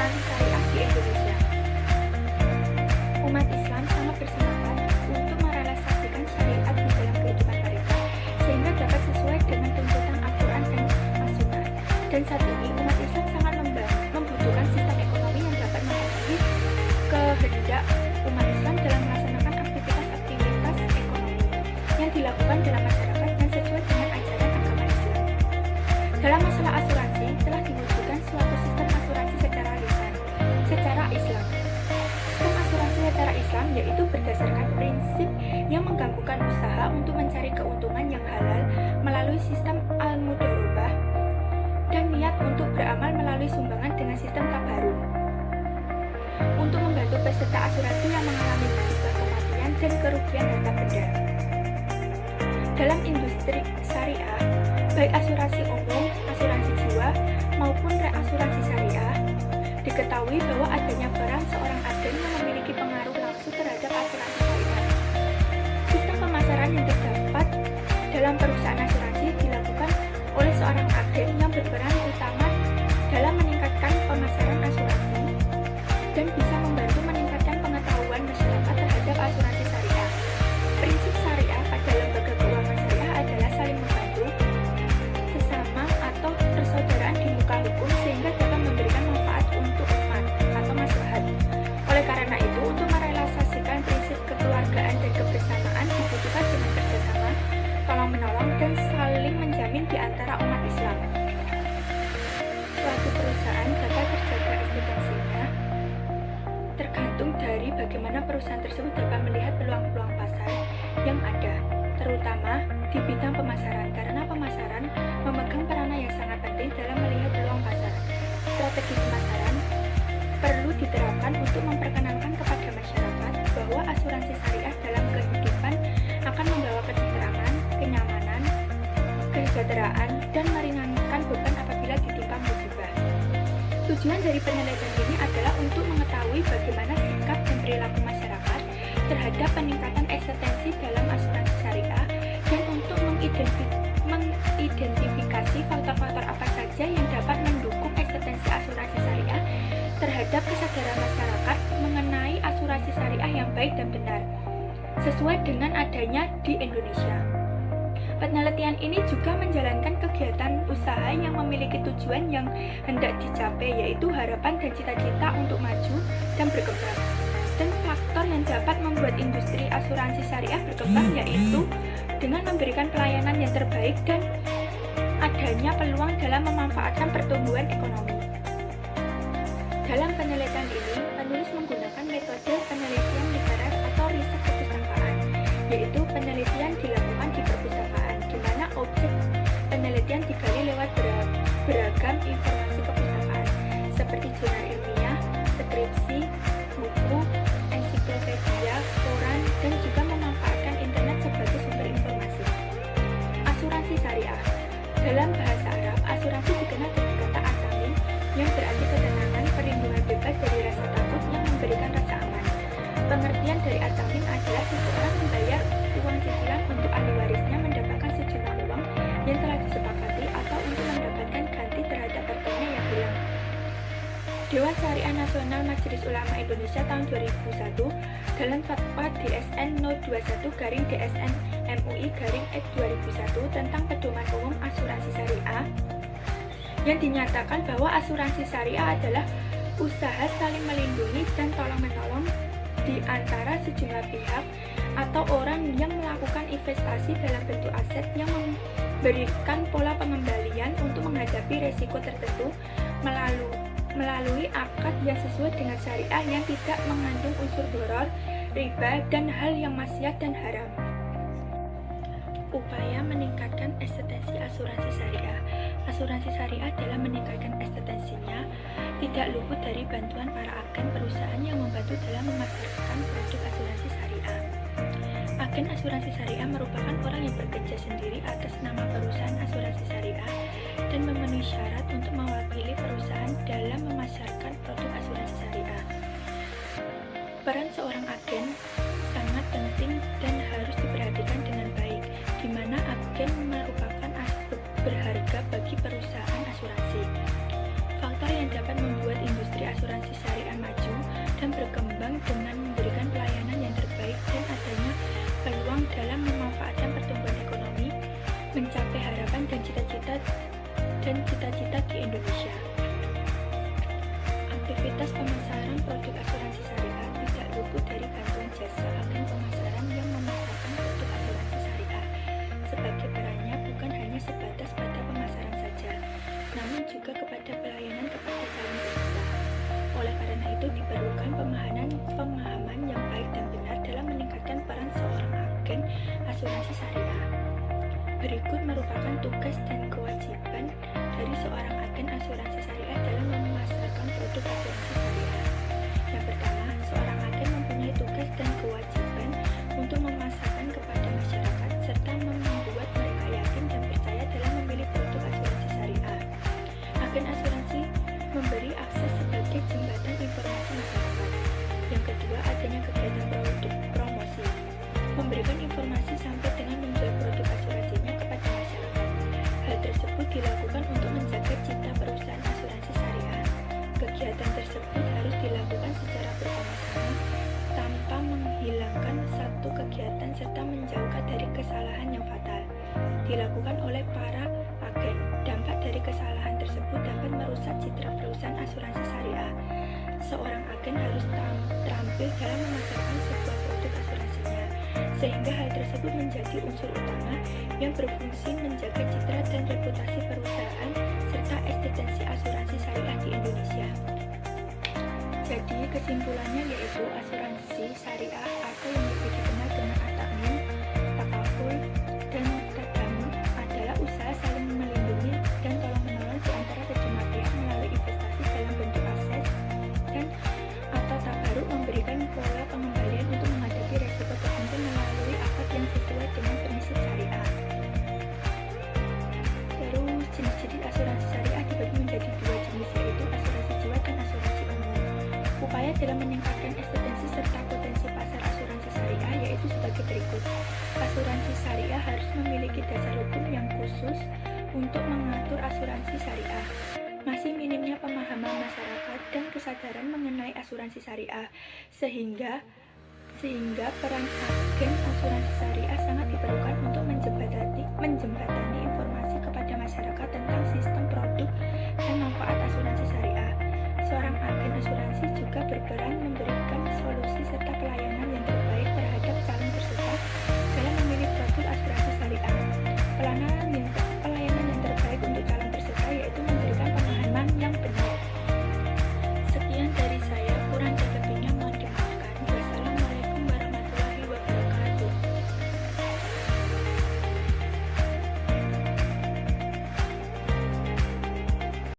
asuransi syariah di Indonesia. Umat Islam sangat bersemangat untuk merealisasikan syariat di dalam kehidupan mereka sehingga dapat sesuai dengan tuntutan Al-Quran dan As-Sunnah. Dan saat ini umat Islam sangat membutuhkan sistem ekonomi yang dapat memenuhi kehendak umat Islam dalam melaksanakan aktivitas-aktivitas ekonomi yang dilakukan dalam masyarakat yang sesuai dengan ajaran agama Islam. Dalam masalah asuransi, telah diwujudkan suatu sistem asuransi secara lisan, secara Islam. Sistem asuransi secara Islam yaitu berdasarkan prinsip yang menggabungkan usaha untuk mencari keuntungan yang halal melalui sistem al-mudharabah dan niat untuk beramal melalui sumbangan dengan sistem tabarruk. Untuk membantu peserta asuransi yang mengalami musibah kematian dan kerugian harta benda. Dalam industri syariah, baik asuransi umum, asuransi jiwa, maupun reasuransi syariah, diketahui bahwa adanya peran seorang agen yang memiliki pengaruh langsung terhadap asuransi syariah. Sistem pemasaran yang terdapat dalam perusahaan asuransi dilakukan oleh seorang agen yang berperan utama dalam meningkatkan pemasaran asuransi dan bisa membantu meningkatkan pengetahuan masyarakat terhadap asuransi syariah. Prinsip syariah pada lembaga keuangan syariah adalah saling membantu sesama atau persaudaraan di muka hukum sehingga dapat memberikan manfaat untuk umat atau maslahat. Oleh karena itu, untuk merealisasikan prinsip kekeluargaan dan kebersamaan dibutuhkan dengan kerjasama, tolong-menolong, dan saling menjamin di antara umat Islam. Suatu perusahaan dapat terjaga eksistensinya tergantung dari bagaimana perusahaan tersebut dapat melihat peluang-peluang pasar yang ada, terutama di bidang pemasaran, karena pemasaran memegang peranan yang sangat penting dalam melihat peluang pasar. Strategi pemasaran perlu diterapkan untuk memperkenalkan kepada masyarakat bahwa asuransi syariah dalam kehidupan akan membawa ketentraman, kenyamanan, kesejahteraan, dan meringankan beban apabila ditimpa musibah. Tujuan dari penelitian ini adalah untuk mengetahui bagaimana sikap dan perilaku masyarakat terhadap peningkatan eksistensi dalam asuransi syariah dan untuk mengidentifikasi faktor-faktor apa saja yang dapat mendukung eksistensi asuransi syariah terhadap kesadaran masyarakat mengenai asuransi syariah yang baik dan benar, sesuai dengan adanya di Indonesia. Penelitian ini juga menjalankan kegiatan usaha yang memiliki tujuan yang hendak dicapai, yaitu harapan dan cita-cita untuk maju dan berkembang. Dan faktor yang dapat membuat industri asuransi syariah berkembang yaitu dengan memberikan pelayanan yang terbaik dan adanya peluang dalam memanfaatkan pertumbuhan ekonomi. Dalam penelitian ini, penulis menggunakan metode penelitian literer atau riset perpustakaan, yaitu penelitian dilakukan di perpustakaan, di mana objek penelitian digali lewat beragam informasi kepustakaan, seperti jurnal ilmiah, skripsi, buku, ensiklopedia, koran, dan juga memanfaatkan internet sebagai sumber informasi. Asuransi syariah. Dalam bahasa Arab, asuransi dikenal dengan kata at-tamin yang berarti ketenangan, perlindungan bebas dari rasa takut yang memberikan rasa aman. Pengertian dari at-tamin adalah seseorang membayar uang cicilan untuk ahli warisnya mendapatkan sejumlah uang yang telah disepakati atau untuk mendapatkan ganti terhadap hartanya yang hilang. Dewan Syariah Nasional Majelis Ulama Indonesia tahun 2001 dalam Fatwa DSN No 21/DSN MUI/X 2001 tentang pedoman umum asuransi syariah yang dinyatakan bahwa asuransi syariah adalah usaha saling melindungi dan tolong-menolong di antara sejumlah pihak atau orang yang melakukan investasi dalam bentuk aset yang memberikan pola pengembalian untuk menghadapi resiko tertentu melalui akad yang sesuai dengan syariah yang tidak mengandung unsur doror, riba, dan hal yang maksiat dan haram. Upaya meningkatkan eksistensi asuransi syariah. Asuransi syariah dalam meningkatkan eksistensinya tidak luput dari bantuan para agen perusahaan yang membantu dalam memasarkan produk asuransi syariah. Agen asuransi syariah merupakan orang yang bekerja sendiri atas nama perusahaan asuransi syariah dan memenuhi syarat untuk mewakili perusahaan dalam memasarkan produk asuransi syariah. Peran seorang agen sangat penting dan harus diperhatikan dengan baik, di mana agen merupakan aset berharga bagi perusahaan asuransi. Faktor yang dapat membuat industri asuransi dan berkembang dengan memberikan pelayanan yang terbaik dan adanya peluang dalam memanfaatkan pertumbuhan ekonomi, mencapai harapan dan cita-cita di Indonesia. Aktivitas pemasaran produk asuransi syariah tidak luput dari bantuan jasa agen pemasaran yang memasarkan produk asuransi syariah. Sebagai perannya bukan hanya sebatas pada pemasaran saja, namun juga kepada pelayanan kepada calon peserta. Oleh karena itu diperlukan pemahaman yang baik dan benar dalam meningkatkan peran seorang agen asuransi syariah. Berikut merupakan tugas dan kewajiban dari seorang agen asuransi syariah dalam memasarkan produk asuransi syariah. Yang pertama, seorang agen mempunyai tugas dan kewajiban untuk memasarkan kepada masyarakat serta membuat mereka yakin dan percaya dalam memilih produk asuransi syariah. Agen asuransi memberi akses sebagai jembatan informasi masyarakat. Yang kedua, adanya kegiatan produk promosi, memberikan informasi sampai dengan menjual produk asuransinya kepada masyarakat. Hal tersebut dilakukan untuk menjaga citra perusahaan asuransi syariah. Kegiatan tersebut harus dilakukan secara bersama-sama tanpa menghilangkan satu kegiatan serta menjauhkan dari kesalahan yang fatal dilakukan oleh para agen. Dampak dari kesalahan tersebut dapat merusak citra perusahaan asuransi syariah. Seorang agen harus terampil dalam memasarkan sebuah produk asuransinya, sehingga hal tersebut menjadi unsur utama yang berfungsi menjaga citra dan reputasi perusahaan serta eksistensi asuransi syariah di Indonesia. Jadi kesimpulannya yaitu asuransi syariah atau yang lebih dikenal dengan at-ta'min, takaful, dan tadamun adalah usaha saling melindungi dan tolong-menolong di antara sejumlah pihak melalui investasi dalam bentuk aset dan atau tabaruk, memberikan pola pengembalian untuk menghadapi resiko tertentu melalui akad yang sesuai dengan prinsip syariah. Terus jenis-jenis asuransi syariah dibagi menjadi dua jenis, yaitu asuransi jiwa dan asuransi umum. Upaya dalam meningkatkan eksistensi serta potensi pasar asuransi syariah yaitu sebagai berikut. Asuransi syariah harus memiliki dasar hukum yang khusus untuk mengatur asuransi syariah. Masih minimnya pemahaman masyarakat dan kesadaran mengenai asuransi syariah, sehingga peran agen asuransi syariah sangat diperlukan untuk menjembatani informasi kepada masyarakat tentang sistem produk dan